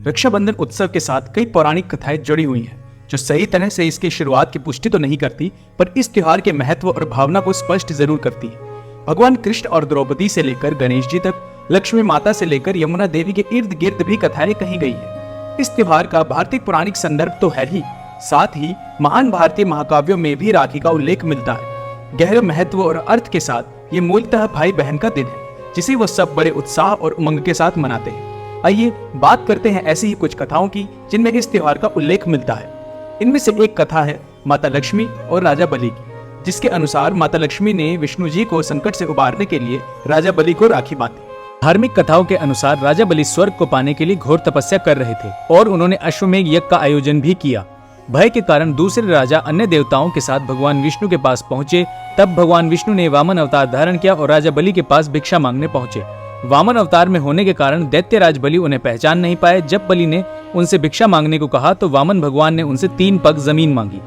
रक्षाबंधन उत्सव के साथ कई पौराणिक कथाएं जुड़ी हुई हैं, जो सही तरह से इसकी शुरुआत की पुष्टि तो नहीं करती, पर इस त्योहार के महत्व और भावना को स्पष्ट जरूर करती है। भगवान कृष्ण और द्रौपदी से लेकर गणेश जी तक, लक्ष्मी माता से लेकर यमुना देवी के इर्द गिर्द भी कथाएं कही गई है। इस त्योहार का भारतीय पौराणिक संदर्भ तो है ही, साथ ही महान भारतीय महाकाव्यों में भी राखी का उल्लेख मिलता है। गहरे महत्व और अर्थ के साथ ये मूलतः भाई बहन का दिन है, जिसे वो सब बड़े उत्साह और उमंग के साथ मनाते हैं। आइए बात करते हैं ऐसी ही कुछ कथाओं की जिनमें इस त्योहार का उल्लेख मिलता है। इनमें से एक कथा है माता लक्ष्मी और राजा बलि की, जिसके अनुसार माता लक्ष्मी ने विष्णु जी को संकट से उबारने के लिए राजा बलि को राखी बांधी। धार्मिक कथाओं के अनुसार राजा बलि स्वर्ग को पाने के लिए घोर तपस्या कर रहे थे और उन्होंने अश्वमेध यज्ञ का आयोजन भी किया। भय के कारण दूसरे राजा अन्य देवताओं के साथ भगवान विष्णु के पास पहुंचे। तब भगवान विष्णु ने वामन अवतार धारण किया और राजा बलि के पास भिक्षा मांगने पहुंचे। वामन अवतार में होने के कारण दैत्यराज बलि उन्हें पहचान नहीं पाए। जब बलि ने उनसे भिक्षा मांगने को कहा तो वामन भगवान ने उनसे 3 पग जमीन मांगी।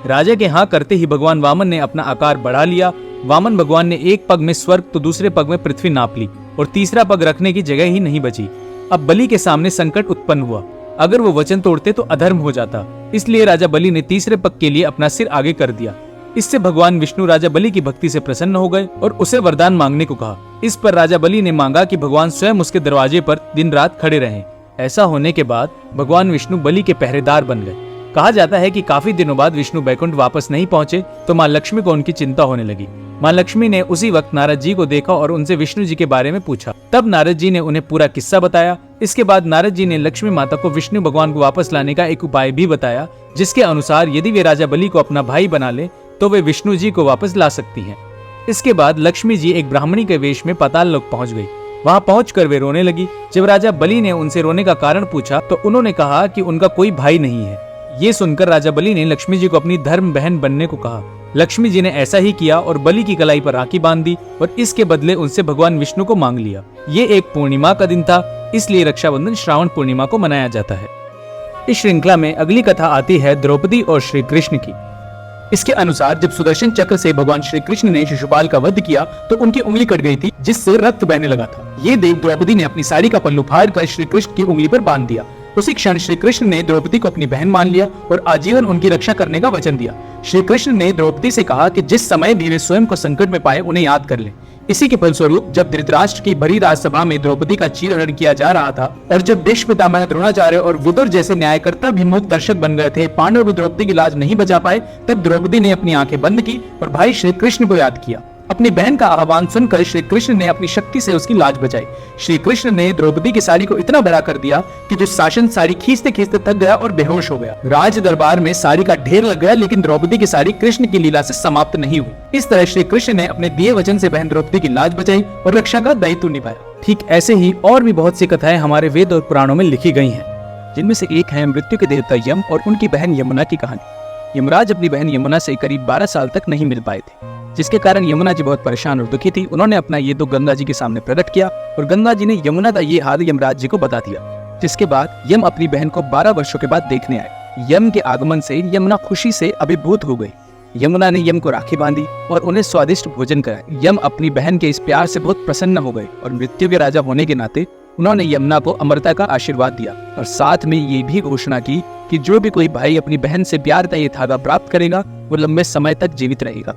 राजा के हाँ करते ही भगवान वामन ने अपना आकार बढ़ा लिया। वामन भगवान ने एक पग में स्वर्ग तो दूसरे पग में पृथ्वी नाप ली और तीसरा पग रखने की जगह ही नहीं बची। अब बलि के सामने संकट उत्पन्न हुआ। अगर वो वचन तोड़ते तो अधर्म हो जाता, इसलिए राजा बलि ने तीसरे पग के लिए अपना सिर आगे कर दिया। इससे भगवान विष्णु राजा बलि की भक्ति से प्रसन्न हो गए और उसे वरदान मांगने को कहा। इस पर राजा बलि ने मांगा कि भगवान स्वयं उसके दरवाजे पर दिन रात खड़े रहें। ऐसा होने के बाद भगवान विष्णु बलि के पहरेदार बन गए। कहा जाता है कि काफी दिनों बाद विष्णु बैकुंठ वापस नहीं पहुंचे तो माँ लक्ष्मी को उनकी चिंता होने लगी। माँ लक्ष्मी ने उसी वक्त नारद जी को देखा और उनसे विष्णु जी के बारे में पूछा। तब नारद जी ने उन्हें पूरा किस्सा बताया। इसके बाद नारद जी ने लक्ष्मी माता को विष्णु भगवान को वापस लाने का एक उपाय भी बताया, जिसके अनुसार यदि वे राजा बलि को अपना भाई बना ले तो वे विष्णु जी को वापस ला सकती हैं। इसके बाद लक्ष्मी जी एक ब्राह्मणी के वेश में पाताल लोक पहुंच गई। वहां पहुंचकर वे रोने लगी। जब राजा बलि ने उनसे रोने का कारण पूछा तो उन्होंने कहा कि उनका कोई भाई नहीं है। ये सुनकर राजा बलि ने लक्ष्मी जी को अपनी धर्म बहन बनने को कहा। लक्ष्मी जी ने ऐसा ही किया और बलि की कलाई पर राखी बांध दी और इसके बदले उनसे भगवान विष्णु को मांग लिया। ये एक पूर्णिमा का दिन था, इसलिए रक्षाबंधन श्रावण पूर्णिमा को मनाया जाता है। इस श्रृंखला में अगली कथा आती है द्रौपदी और श्री कृष्ण की। इसके अनुसार जब सुदर्शन चक्र से भगवान श्री कृष्ण ने शिशुपाल का वध किया तो उनकी उंगली कट गई थी, जिससे रक्त बहने लगा था। ये देख द्रौपदी ने अपनी साड़ी का पल्लू फाड़ कर श्री कृष्ण की उंगली पर बांध दिया। उसी क्षण श्री कृष्ण ने द्रौपदी को अपनी बहन मान लिया और आजीवन उनकी रक्षा करने का वचन दिया। श्री कृष्ण ने द्रौपदी से कहा कि जिस समय भी वे स्वयं को संकट में पाए उन्हें याद कर लें। इसी के फलस्वरूप जब धृतराष्ट्र की भरी राजसभा में द्रौपदी का चीरहरण किया जा रहा था और जब भीष्म पितामह द्रोणाचार्य और विदुर जैसे न्यायकर्ता भी मूक दर्शक बन गए थे, पांडव द्रौपदी की लाज नहीं बचा पाए, तब द्रौपदी ने अपनी आंखें बंद की और भाई श्री कृष्ण को याद किया। अपनी बहन का आह्वान सुनकर श्री कृष्ण ने अपनी शक्ति से उसकी लाज बचाई। श्री कृष्ण ने द्रौपदी की साड़ी को इतना बड़ा कर दिया कि जो शासन साड़ी खींचते खींचते थक गया और बेहोश हो गया। राज दरबार में साड़ी का ढेर लग गया, लेकिन द्रौपदी की साड़ी कृष्ण की लीला से समाप्त नहीं हुई। इस तरह श्री कृष्ण ने अपने दिए वचन से बहन द्रौपदी की लाज बचाई और रक्षा का दायित्व निभाया। ठीक ऐसे ही और भी बहुत सी कथाएं हमारे वेद और पुराणों में लिखी गई हैं, जिनमें से एक है मृत्यु के देवता यम और उनकी बहन यमुना की कहानी। यमराज अपनी बहन यमुना से करीब 12 साल तक नहीं मिल पाए थे, जिसके कारण यमुना जी बहुत परेशान और दुखी थी। उन्होंने अपना ये दुख गंगा जी के सामने प्रकट किया और गंगा जी ने यमुना का ये हाल यमराज जी को बता दिया। जिसके बाद यम अपनी बहन को 12 वर्षों के बाद देखने आए। यम के आगमन से यमुना खुशी से अभिभूत हो गई। यमुना ने यम को राखी बांधी और उन्हें स्वादिष्ट भोजन कराया। यम अपनी बहन के इस प्यार से बहुत प्रसन्न हो गए और मृत्यु के राजा होने के नाते उन्होंने यमुना को अमरता का आशीर्वाद दिया और साथ में ये भी घोषणा की कि जो भी कोई भाई अपनी बहन से प्यार का ये धागा प्राप्त करेगा वो लंबे समय तक जीवित रहेगा।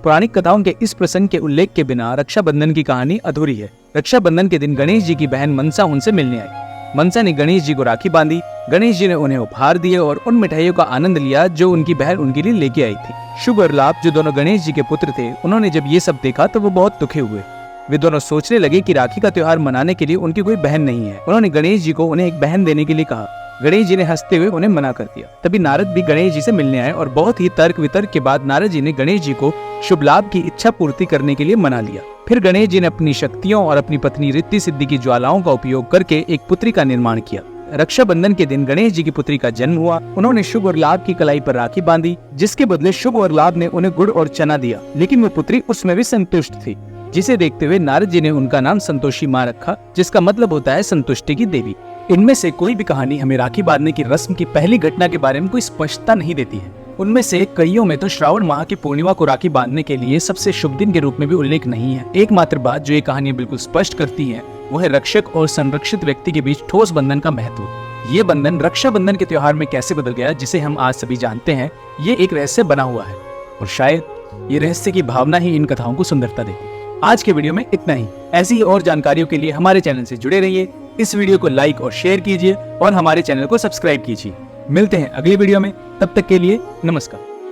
पौराणिक कथाओं के इस प्रसंग के उल्लेख के बिना रक्षाबंधन की कहानी अधूरी है। रक्षाबंधन के दिन गणेश जी की बहन मनसा उनसे मिलने आई। मनसा ने गणेश जी को राखी बांधी। गणेश जी ने उन्हें उपहार दिए और उन मिठाइयों का आनंद लिया जो उनकी बहन उनके लिए लेके आई थी। शुभ और लाभ, जो दोनों गणेश जी के पुत्र थे, उन्होंने जब ये सब देखा तो वो बहुत दुखी हुए। वे दोनों सोचने लगे कि राखी का त्योहार मनाने के लिए उनकी कोई बहन नहीं है। उन्होंने गणेश जी को उन्हें एक बहन देने के लिए कहा। गणेश जी ने हंसते हुए उन्हें मना कर दिया। तभी नारद भी गणेश जी से मिलने आए और बहुत ही तर्क वितर्क के बाद नारद जी ने गणेश जी को शुभ लाभ की इच्छा पूर्ति करने के लिए मना लिया। फिर गणेश जी ने अपनी शक्तियों और अपनी पत्नी रिद्धि सिद्धि की ज्वालाओं का उपयोग करके एक पुत्री का निर्माण किया। रक्षाबंधन के दिन गणेश जी की पुत्री का जन्म हुआ। उन्होंने शुभ और लाभ की कलाई पर राखी बांधी, जिसके बदले शुभ और लाभ ने उन्हें गुड़ और चना दिया, लेकिन वो पुत्री उसमें भी संतुष्ट थी, जिसे देखते हुए नारद जी ने उनका नाम संतोषी माँ रखा, जिसका मतलब होता है संतुष्टि की देवी। इनमें से कोई भी कहानी हमें राखी बांधने की रस्म की पहली घटना के बारे में कोई स्पष्टता नहीं देती है। उनमें से कईयों में तो श्रावण माह की पूर्णिमा को राखी बांधने के लिए सबसे शुभ दिन के रूप में भी उल्लेख नहीं है। एकमात्र बात जो ये कहानी बिल्कुल स्पष्ट करती है वो है रक्षक और संरक्षित व्यक्ति के बीच ठोस बंधन का महत्व। ये बंधन रक्षाबंधन के त्योहार में कैसे बदल गया, जिसे हम आज सभी जानते हैं, ये एक रहस्य बना हुआ है और शायद ये रहस्य की भावना ही इन कथाओं को सुंदरता देती है। आज के वीडियो में इतना ही। ऐसी ही और जानकारियों के लिए हमारे चैनल से जुड़े रहिए। इस वीडियो को लाइक और शेयर कीजिए और हमारे चैनल को सब्सक्राइब कीजिए। मिलते हैं अगली वीडियो में, तब तक के लिए नमस्कार।